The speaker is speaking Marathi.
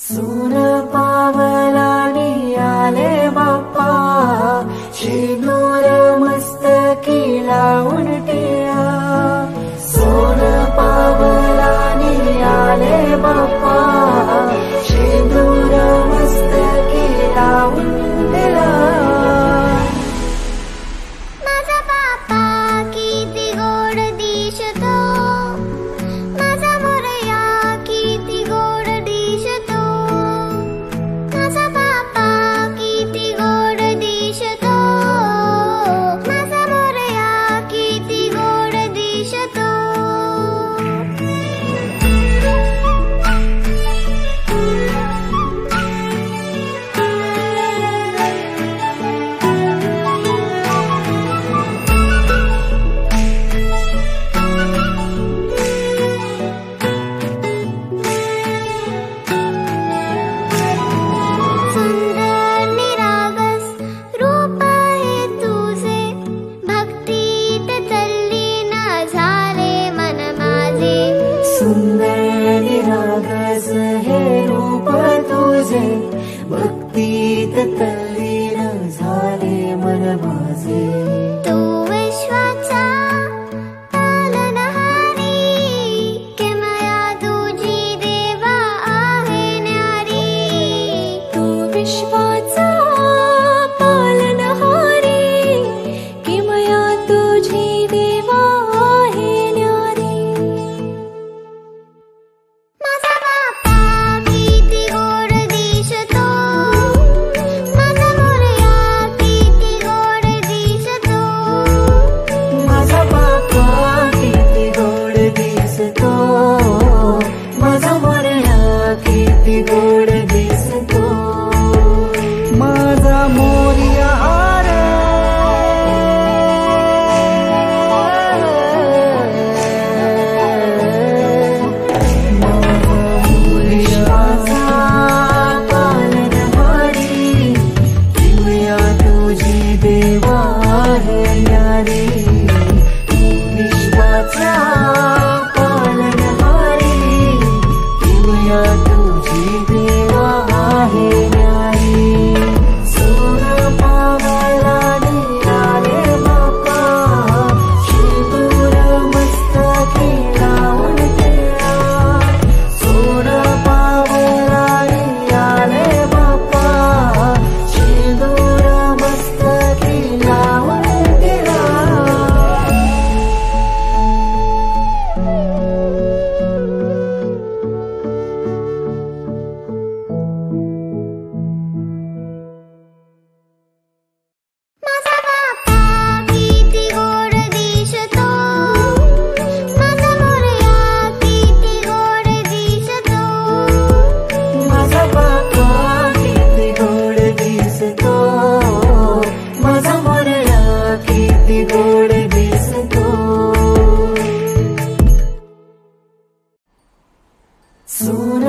सून पावलानी आले बाप्पा, शेंदूर मस्तकी लावून टिळा. सोन पावलानी आले बाप्पा, शेंदूर मस्तकी लावून टिळा. माझा बाप्पा किती गोड दिसतो, माझा मोरया किती गोड दिसतो. माझा बाप्पा किती गोड दिसतो, माझा मोरया किती गोड दिसतो. सुंदर निरागस रूप आहे तुझे, भक्तीत तल्लीन झाले मन माझे. सुंदर निरागस हे रूप तुझे, भक्तीत तल्लीन झाले मन माझे. तू विश्वाचा पालनहारी, किमया तुझी देवा आहे न्यारी. तू विश्वाचा पालनहारी, किमया तुझी देवा आहे न्यारी. माझा बाप्पा किती गोड दिसतो, माझा मोरया किती गोड दिसतो. माझा बाप्पा किती गोड दिसतो, माझा मोरया किती गोड दिसतो. माझा मोरया रे, माझा मोरयाचा पालनहारी, किमया तुझी देवा आहे न्यारी. विश्वाचा पालनहारी, किमया तुझी देवा आहे न्यारी. सोन पावलानी आले बाप्पा, शेंदूर मस्तकी लावून टिळा. सोन पावलानी आले बाप्पा, शेंदूर मस्तकी लावून टिळा. माझा बाप्पा किती गोड दिसतो, माझा मोरया किती गोड दिसतो. माझा बाप्पा किती गोड दिसतो, माझा मोरया किती गोड दिसतो. सून